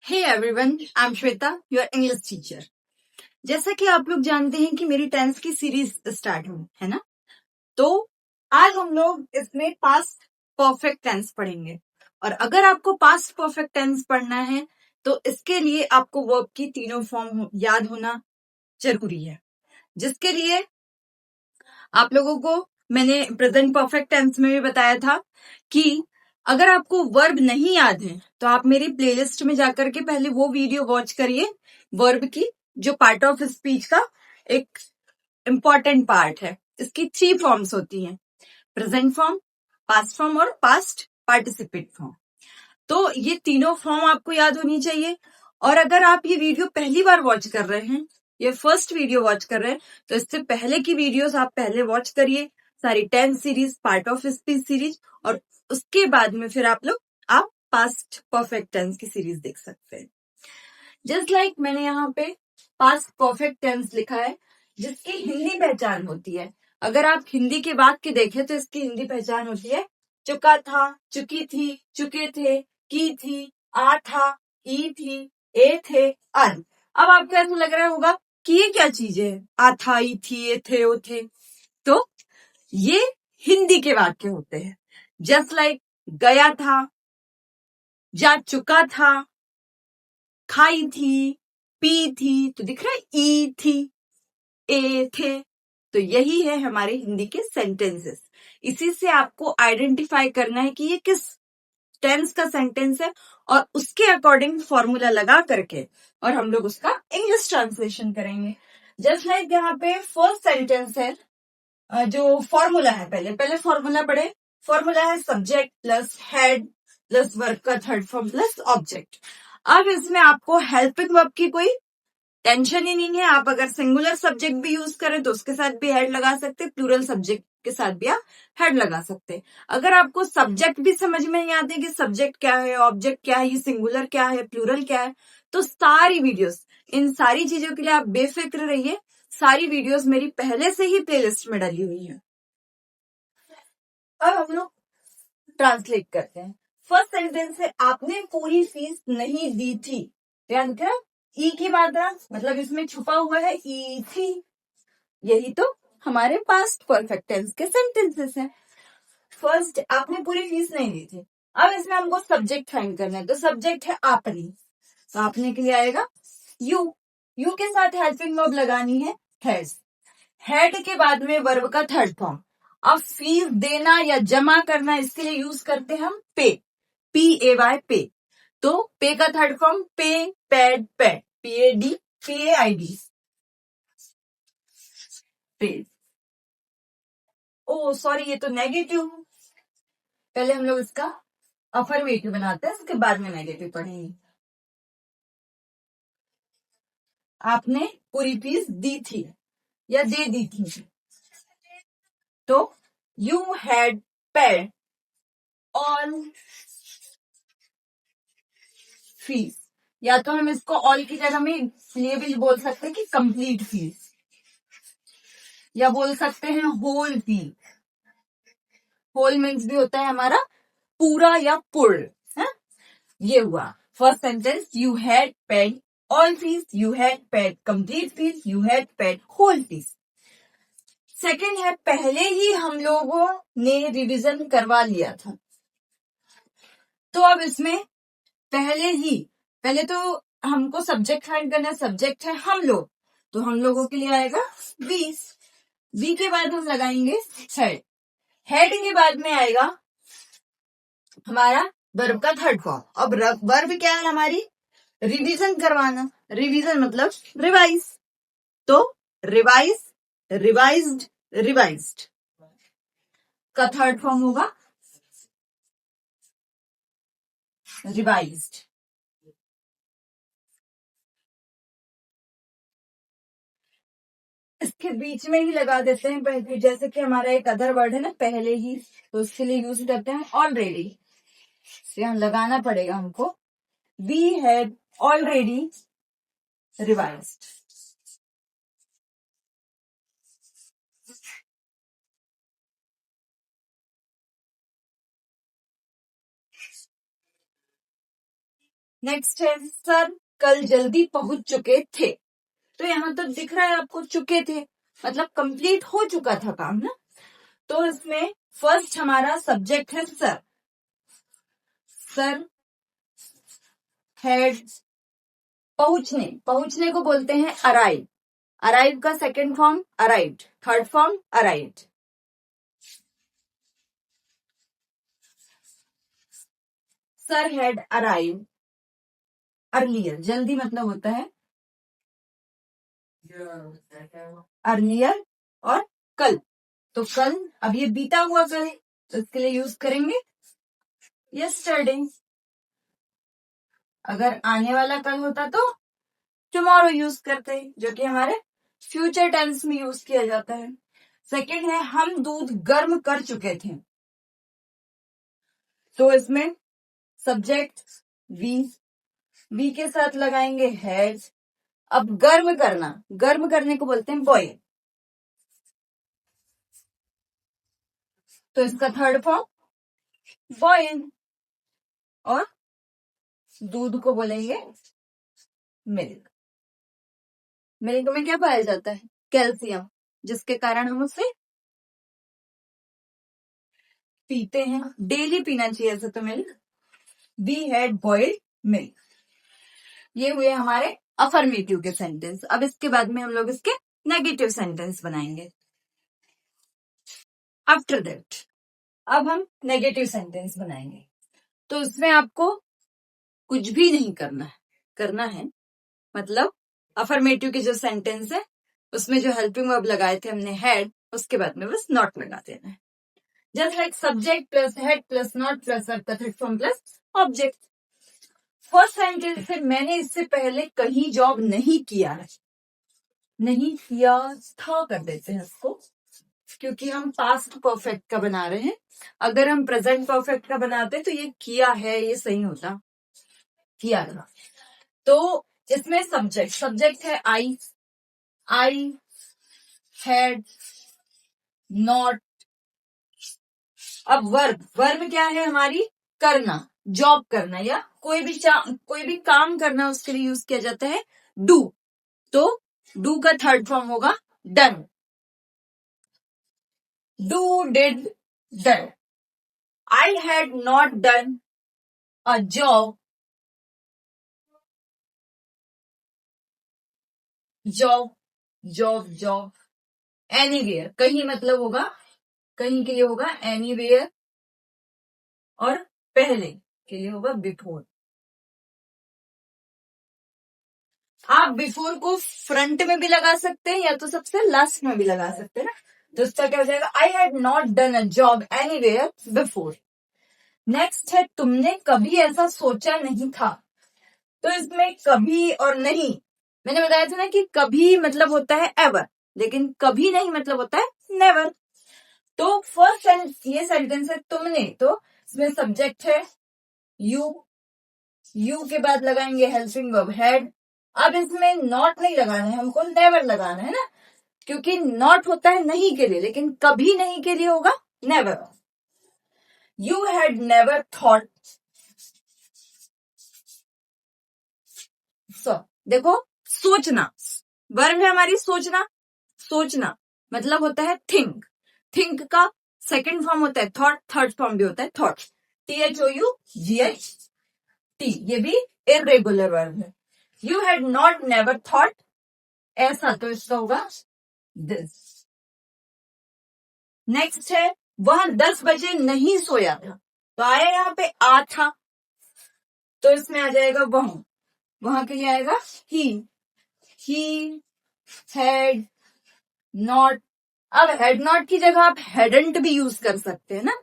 Hey everyone, I am Shweta, your English teacher. जैसा कि आप लोग जानते हैं कि मेरी टेंस की सीरीज स्टार्ट हुई है ना, तो आज हम लोग इसमें पास्ट परफेक्ट टेंस पढ़ेंगे। और अगर आपको पास्ट परफेक्ट टेंस पढ़ना है तो इसके लिए आपको वर्ब की तीनों फॉर्म याद होना जरूरी है, जिसके लिए आप लोगों को मैंने प्रेजेंट परफेक्ट टेंस में भी बताया था कि अगर आपको वर्ब नहीं याद है तो आप मेरी प्लेलिस्ट में जाकर के पहले वो वीडियो वॉच करिए, वर्ब की, जो पार्ट ऑफ स्पीच का एक इम्पॉर्टेंट पार्ट है। इसकी 3 फॉर्म्स होती हैं, प्रेजेंट फॉर्म, पास्ट फॉर्म और पास्ट पार्टिसिपेट फॉर्म। तो ये तीनों फॉर्म आपको याद होनी चाहिए। और अगर आप ये वीडियो पहली बार वॉच कर रहे हैं, ये फर्स्ट वीडियो वॉच कर रहे हैं, तो इससे पहले की वीडियोस आप पहले वॉच करिए, सारी 10 series, part of speech series, और उसके बाद में फिर आप पास्ट परफेक्ट टेंस की सीरीज देख सकते हैं। जस्ट लाइक मैंने यहाँ पे पास्ट परफेक्ट टेंस लिखा है, जिसकी हिंदी पहचान होती है। अगर आप हिंदी के वाक्य देखें तो इसकी हिंदी पहचान होती है चुका था, चुकी थी, चुके थे, की थी, आ था, ई थी, ए थे, अन। अब आपको ऐसा लग रहा होगा कि ये क्या चीजें है, आ था, ई थी, ए थे, ओ थे। तो ये हिंदी के वाक्य होते हैं। जस्ट लाइक गया था, जा चुका था, खाई थी, पी थी, तो दिख रहा है ई थी, ए थे। तो यही है हमारे हिंदी के सेंटेंसेस। इसी से आपको आइडेंटिफाई करना है कि ये किस टेंस का सेंटेंस है, और उसके अकॉर्डिंग फॉर्मूला लगा करके और हम लोग उसका इंग्लिश ट्रांसलेशन करेंगे। जस्ट लाइक यहाँ पे फर्स्ट सेंटेंस है, जो फॉर्मूला है, पहले फॉर्मूला पढ़े। फॉर्मूला है subject plus head plus verb का थर्ड फॉर्म प्लस ऑब्जेक्ट। अब इसमें आपको हेल्पिंग वर्ब की कोई टेंशन ही नहीं है। आप अगर सिंगुलर सब्जेक्ट भी यूज करें तो उसके साथ भी हेड लगा सकते, प्लूरल सब्जेक्ट के साथ भी आप हेड लगा सकते। अगर आपको सब्जेक्ट भी समझ में नहीं आते कि सब्जेक्ट क्या है, ऑब्जेक्ट क्या है, ये सिंगुलर क्या है, प्लूरल क्या है, तो सारी वीडियोस, इन सारी चीजों के लिए आप बेफिक्र रहिए। सारी वीडियोस मेरी पहले से ही प्लेलिस्ट में डाली हुई है। अब हम लोग ट्रांसलेट करते हैं। फर्स्ट सेंटेंस है, आपने पूरी फीस नहीं दी थी। ध्यान रखना, ई की मात्रा, मतलब इसमें छुपा हुआ है ई थी। यही तो हमारे पास्ट परफेक्ट टेंस के सेंटेंसेस हैं। फर्स्ट, आपने पूरी फीस नहीं दी थी। अब इसमें हमको सब्जेक्ट फाइंड करना है, तो सब्जेक्ट है आपने, तो आपने के लिए आएगा यू। यू के साथ हेल्पिंग वर्ब लगानी है हैज। हेड के बाद में वर्ब का थर्ड फॉर्म। अब फीस देना या जमा करना, इसके लिए यूज करते हैं हम पे, PAY, पे। तो पे का थर्ड फॉर्म पे, पैड, पैड, PAD, PAID, पे। ओ सॉरी, ये तो नेगेटिव। पहले हम लोग इसका अफर्मेटिव बनाते हैं, उसके बाद में नेगेटिव पढ़ेंगे। आपने पूरी फीस दी थी या दे दी थी, तो you had paid all fees. या तो हम इसको ऑल की जगह में ये भी बोल सकते हैं कि कंप्लीट फीस, या बोल सकते हैं होल फीस। होल मीन्स भी होता है हमारा पूरा या पूर्ण है। ये हुआ first sentence, you had paid all fees, you had paid complete fees, you had paid whole fees. Second है, पहले ही हम लोगों ने रिवीजन करवा लिया था। तो अब इसमें पहले तो हमको सब्जेक्ट फाइंड करना है। सब्जेक्ट है हम लोग, तो हम लोगों के लिए आएगा वी। वी के बाद हम लगाएंगे हेड। हेड के बाद में आएगा हमारा वर्ब का थर्ड फॉर्म। अब वर्ब क्या है हमारी, रिवीजन करवाना। रिवीजन मतलब रिवाइज, तो रिवाइज, रिवाइज्ड, रिवाइज्ड का थर्ड फॉर्म होगा रिवाइज्ड। इसके बीच में ही लगा देते हैं पहले, जैसे कि हमारा एक अदर वर्ड है ना पहले ही, तो उसके लिए यूज करते हैं ऑलरेडी। यहाँ लगाना पड़ेगा हमको, we had already revised. Next है सर कल जल्दी पहुंच चुके थे। तो यहाँ तो दिख रहा है आपको चुके थे, मतलब कंप्लीट हो चुका था काम ना। तो इसमें फर्स्ट हमारा सब्जेक्ट है सर। सर हैड, पहुंचने को बोलते हैं अराइव। अराइव का second form arrived, third form arrived. Sir had arrive earlier, जल्दी मतलब होता है अर्लियर और कल। तो कल, अब ये बीता हुआ कल है तो इसके लिए यूज करेंगे यस्टरडे। अगर आने वाला कल होता तो टुमारो यूज करते हैं, जो कि हमारे फ्यूचर टेंस में यूज किया जाता है। सेकंड है हम दूध गर्म कर चुके थे। तो इसमें सब्जेक्ट वी के साथ लगाएंगे हैज। अब गर्म करना, गर्म करने को बोलते हैं बॉयल। तो इसका थर्ड फॉर्म बॉयल। और दूध को बोलेंगे मिल्क। मिल्क में क्या पाया जाता है? कैल्शियम, जिसके कारण हम उसे पीते हैं, डेली पीना चाहिए ऐसे तो milk. We had boiled milk. ये हुए हमारे अफर्मेटिव के सेंटेंस। अब इसके बाद में हम लोग इसके नेगेटिव सेंटेंस बनाएंगे। आफ्टर दैट अब हम नेगेटिव सेंटेंस बनाएंगे। तो इसमें आपको कुछ भी नहीं करना है मतलब अफर्मेटिव के जो सेंटेंस है उसमें जो हेल्पिंग वर्ब लगाए थे हमने हैड, उसके बाद में बस नॉट लगा देना है। Just like subject plus head plus not plus verb का third form plus object. First sentence से मैंने इससे पहले कहीं जॉब नहीं किया है, नहीं किया था कर देते हैं इसको, क्योंकि हम पास्ट परफेक्ट का बना रहे हैं। अगर हम प्रेजेंट परफेक्ट का बनाते तो ये किया है, ये सही होता, किया था। तो इसमें सब्जेक्ट है आई हैड नॉट। अब वर्ब क्या है हमारी? करना, जॉब करना या कोई भी काम करना, उसके लिए यूज किया जाता है डू। तो डू का थर्ड फॉर्म होगा done. Do did done. I had not done a job anywhere. कहीं मतलब होगा, कहीं के लिए होगा एनीवेयर, और पहले के लिए होगा बिफोर। आप बिफोर को फ्रंट में भी लगा सकते हैं या तो सबसे लास्ट में भी लगा सकते हैं ना। तो इसका क्या हो जाएगा? I had not done a job anywhere before. Next है तुमने कभी ऐसा सोचा नहीं था। तो इसमें कभी और नहीं, मैंने बताया था ना कि कभी मतलब होता है एवर, लेकिन कभी नहीं मतलब होता है नेवर। तो फर्स्ट ये सेंटेंस है तुमने, तो इसमें सब्जेक्ट है यू के बाद लगाएंगे हेल्पिंग वर्ब हैड। अब इसमें नॉट नहीं लगाना है हमको, नेवर लगाना है ना, क्योंकि नॉट होता है नहीं के लिए, लेकिन कभी नहीं के लिए होगा never. You had never thought. देखो सोचना, वर्ब है हमारी सोचना मतलब होता है थिंक का सेकंड फॉर्म होता है थॉट, थर्ड फॉर्म भी होता है थॉट। THOUGHT, ये भी इरेगुलर वर्ब है। You had not never thought ऐसा, तो इसका होगा दिस। नेक्स्ट है वह 10 बजे नहीं सोया था। तो आया यहाँ पे आ था, तो इसमें आ जाएगा वहां के लिए आएगा ही हैड नॉट। अब हैड नॉट की जगह आप हैडंट भी यूज कर सकते हैं ना।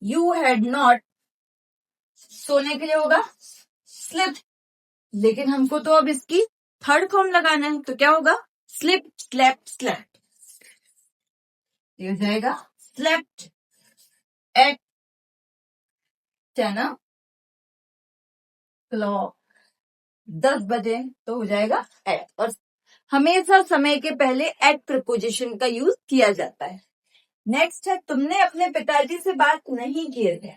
यू हैड नॉट सोने के लिए होगा स्लिप, लेकिन हमको तो अब इसकी थर्ड फॉर्म लगाना है, तो क्या होगा? Slip slept. ये हो जाएगा स्लेप्ट एट 10 o'clock, 10 बजे, तो हो जाएगा एट। और हमेशा समय के पहले एट प्रपोजिशन का यूज किया जाता है। नेक्स्ट है तुमने अपने पिताजी से बात नहीं किए थे।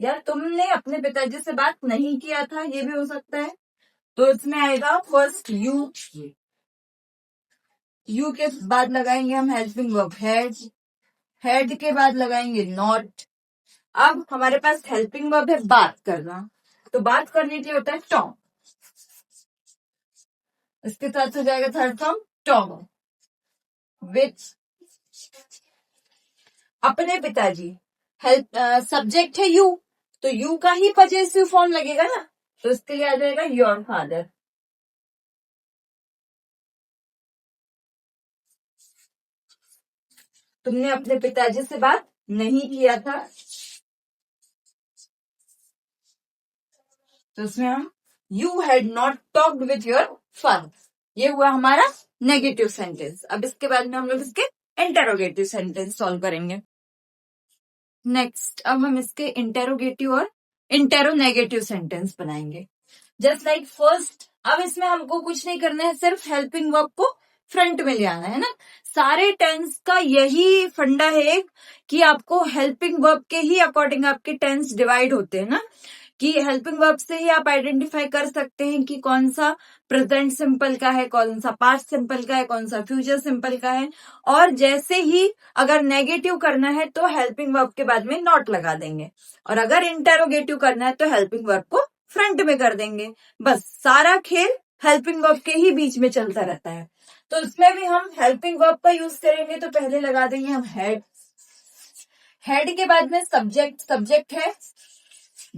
यार तुमने अपने पिताजी से बात नहीं किया था, ये भी हो सकता है। तो इसमें आएगा फर्स्ट यू, यू के बाद लगाएंगे हम हेल्पिंग वर्ब हैड, हैड के बाद लगाएंगे नॉट। अब हमारे पास हेल्पिंग वर्ब है बात करना, तो बात करने के लिए होता है टॉक, इसके साथ हो जाएगा थर्ड फॉर्म टॉक विथ अपने पिताजी। हेल्प सब्जेक्ट है यू, तो यू का ही पजेसिव फॉर्म लगेगा ना, तो इसके लिए आ जाएगा योर फादर। तुमने अपने पिताजी से बात नहीं किया था, तो उसमें हम you had not talked with your father, ये हुआ हमारा नेगेटिव सेंटेंस। अब इसके बाद में हम लोग इसके इंटेरोगेटिव सेंटेंस सॉल्व करेंगे। नेक्स्ट अब हम इसके इंटेरोगेटिव और इंटेरोनेगेटिव सेंटेंस बनाएंगे। जस्ट लाइक फर्स्ट, अब इसमें हमको कुछ नहीं करना है, सिर्फ हेल्पिंग वर्ब को फ्रंट में ले आना है ना। सारे टेंस का यही फंडा है कि आपको हेल्पिंग वर्ब के ही अकॉर्डिंग आपके टेंस डिवाइड होते हैं ना, कि हेल्पिंग वर्ब से ही आप आइडेंटिफाई कर सकते हैं कि कौन सा प्रेजेंट सिंपल का है, कौन सा पास्ट सिंपल का है, कौन सा फ्यूचर सिंपल का है। और जैसे ही अगर नेगेटिव करना है तो हेल्पिंग वर्ब के बाद में नॉट लगा देंगे, और अगर इंटेरोगेटिव करना है तो हेल्पिंग वर्ब को फ्रंट में कर देंगे। बस सारा खेल हेल्पिंग वर्ब के ही बीच में चलता रहता है। तो इसमें भी हम हेल्पिंग वर्ब का यूज करेंगे, तो पहले लगा देंगे हम हैड, हैड के बाद में सब्जेक्ट, सब्जेक्ट है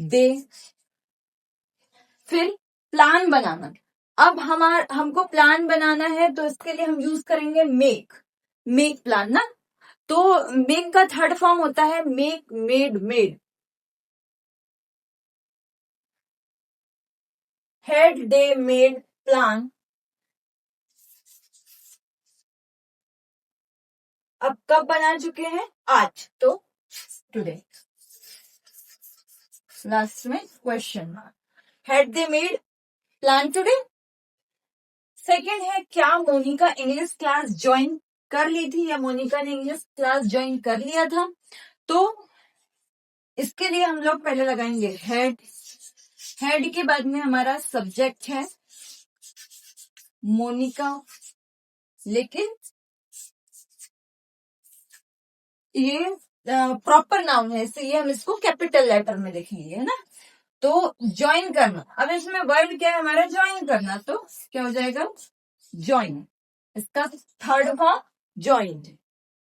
दे, फिर प्लान बनाना। अब हमको प्लान बनाना है तो इसके लिए हम यूज करेंगे मेक, मेक प्लान ना। तो मेक का थर्ड फॉर्म होता है make, made, made. Had they made plan. अब कब बना चुके हैं, आज, तो टुडे। लास्ट में question mark, had they made plan today. Second है क्या मोनिका इंग्लिश क्लास ज्वाइन कर ली थी, या मोनिका ने इंग्लिश क्लास ज्वाइन कर लिया था। तो इसके लिए हम लोग पहले लगाएंगे हैड, हैड के बाद में हमारा सब्जेक्ट है मोनिका, लेकिन ये प्रॉपर नाउन है, इसलिए हम इसको कैपिटल लेटर में लिखेंगे, है ना। तो ज्वाइन करना, अब इसमें वर्ड क्या है हमारा, ज्वाइन करना, तो क्या हो जाएगा ज्वाइन, इसका थर्ड फॉर्म ज्वाइंड।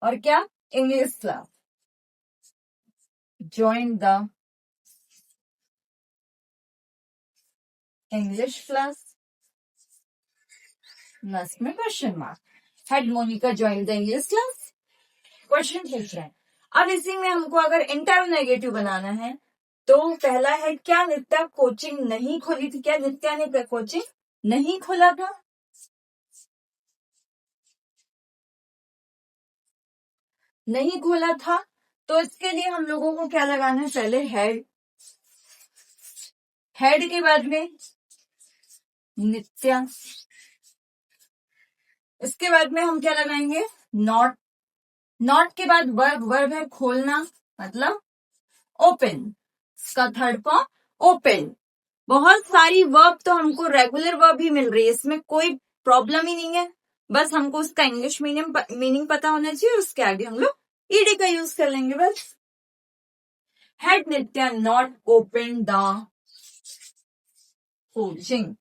और क्या, English class, join the English class. Last में question mark, had Monica join the English class. Question पूछ रहे हैं। अब इसी में हमको अगर इंटरनेगेटिव बनाना है, तो पहला है क्या नित्या कोचिंग नहीं खोली थी, क्या नित्या ने कोचिंग नहीं खोला था। नहीं खोला था, तो इसके लिए हम लोगों को क्या लगाना है, पहले हैड, हैड के बाद में नित्या, इसके बाद में हम क्या लगाएंगे नॉट, नॉट के बाद वर्ब, वर्ब है खोलना मतलब ओपन, इसका थर्ड फॉर्म ओपन। बहुत सारी वर्ब तो हमको रेगुलर वर्ब ही मिल रही है, इसमें कोई प्रॉब्लम ही नहीं है, बस हमको उसका इंग्लिश मीनिंग पता होना चाहिए, उसके आगे हम लोग ईडी का यूज कर लेंगे बस। Had Nitya not open the coaching.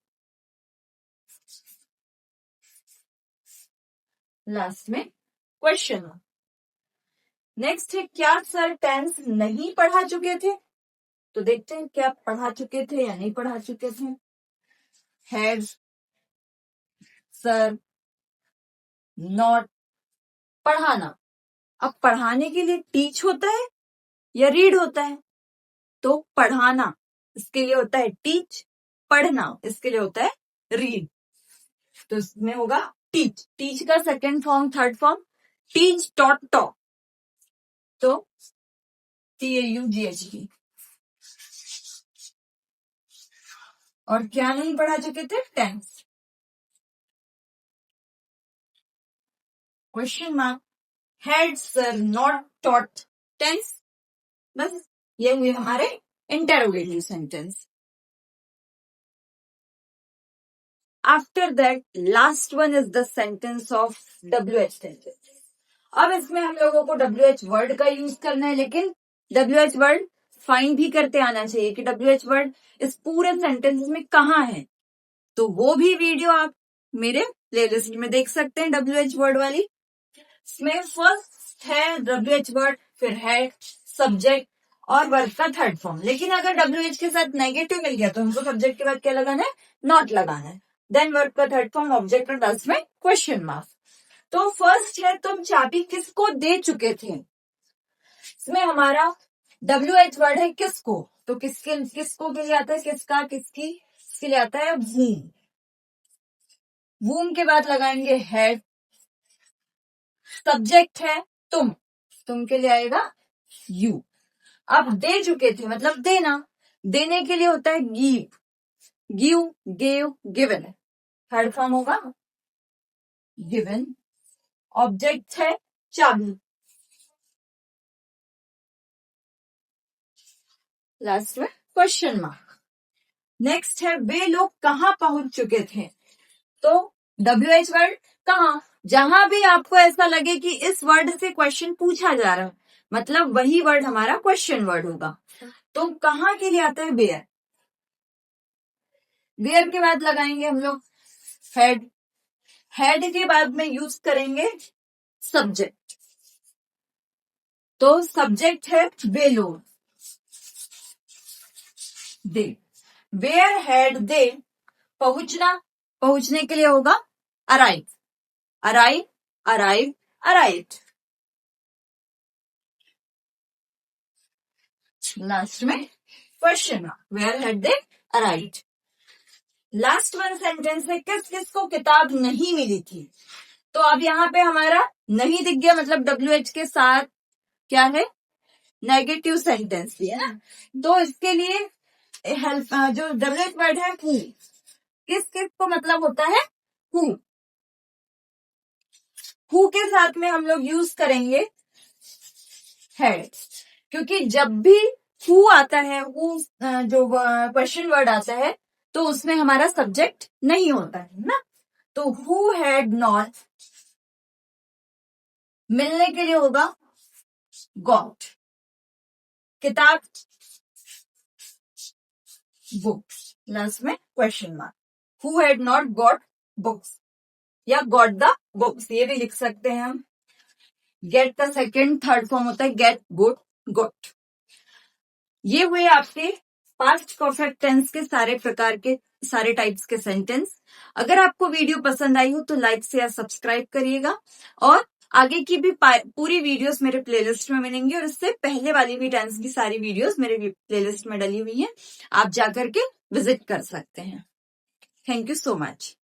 Last में क्वेश्चन। नेक्स्ट है क्या सर टेंस नहीं पढ़ा चुके थे, तो देखते हैं क्या पढ़ा चुके थे या नहीं पढ़ा चुके थे। हैड सर नॉट, पढ़ाना, अब पढ़ाने के लिए टीच होता है या रीड होता है, तो पढ़ाना इसके लिए होता है टीच, पढ़ना इसके लिए होता है रीड, तो इसमें होगा टीच। टीच का second form, third form teach, taught, taught, तो TAUGHT। और क्या नहीं पढ़ा चुके थे, tense. Question mark, had sir not taught tense. बस ये हुए हमारे interrogative sentence. After that, last one is the sentence of WH sentence. अब इसमें हम लोगों को WH वर्ड का यूज करना है, लेकिन WH वर्ड फाइंड भी करते आना चाहिए कि WH वर्ड इस पूरे सेंटेंस में कहाँ है। तो वो भी वीडियो आप मेरे प्लेलिस्ट में देख सकते हैं WH वर्ड वाली। इसमें फर्स्ट है WH वर्ड, फिर है सब्जेक्ट और वर्ब का थर्ड फॉर्म। लेकिन अगर WH के साथ नेगेटिव मिल गया तो हमको सब्जेक्ट के बाद क्या लगाना है, नॉट लगाना है। देन वर्ब का थर्ड फॉर्म ऑब्जेक्ट और लास्ट में क्वेश्चन मार्क। तो फर्स्ट है तुम चाबी किसको दे चुके थे। इसमें हमारा WH वर्ड है किसको, तो किसको के लिए आता है, किसका, किसकी, इसके लिए आता है वूम। वूम के बाद लगाएंगे हेड। सब्जेक्ट है तुम के लिए आएगा यू। अब दे चुके थे मतलब देना, देने के लिए होता है give, gave, given. Third form होगा गिवन। ऑब्जेक्ट है चाबी, लास्ट में क्वेश्चन मार्क। नेक्स्ट है वे लोग कहाँ पहुंच चुके थे। तो WH वर्ड कहाँ, जहां भी आपको ऐसा लगे कि इस वर्ड से क्वेश्चन पूछा जा रहा है, मतलब वही वर्ड हमारा क्वेश्चन वर्ड होगा। तो कहाँ के लिए आता है वेयर। वेयर के बाद लगाएंगे हम लोग हेड। हेड के बाद में यूज करेंगे सब्जेक्ट। तो सब्जेक्ट है वे लोग, दे। वेयर हेड दे, पहुंचने के लिए होगा अराइव, अराइव। लास्ट में question mark, where had they arrive. Last one sentence है किस किस को किताब नहीं मिली थी। तो अब यहाँ पे हमारा नहीं दिख गया, मतलब WH के साथ क्या है, नेगेटिव सेंटेंस भी है ना। तो इसके लिए हेल्प जो WH वर्ड है हु, किस किस को मतलब होता है हु के साथ में हम लोग यूज करेंगे हेड, क्योंकि जब भी हु आता है, हु जो क्वेश्चन वर्ड आता है तो उसमें हमारा सब्जेक्ट नहीं होता है ना। तो हु हैड नॉट, मिलने के लिए होगा गॉट, किताब बुक्स, लास्ट में question mark. Who had not got books या गॉट द बुक्स, ये भी लिख सकते हैं हम। गेट का सेकंड थर्ड फॉर्म होता है गेट, गुड, गुड। ये हुए आपके पास्ट परफेक्ट टेंस के सारे प्रकार के, सारे टाइप्स के सेंटेंस। अगर आपको वीडियो पसंद आई हो तो लाइक शेयर सब्सक्राइब करिएगा, और आगे की भी पूरी वीडियोस मेरे प्लेलिस्ट में मिलेंगी, और इससे पहले वाली भी टेंस की सारी वीडियोस मेरे प्लेलिस्ट में डली हुई हैं, आप जाकर के विजिट कर सकते हैं। Thank you so much.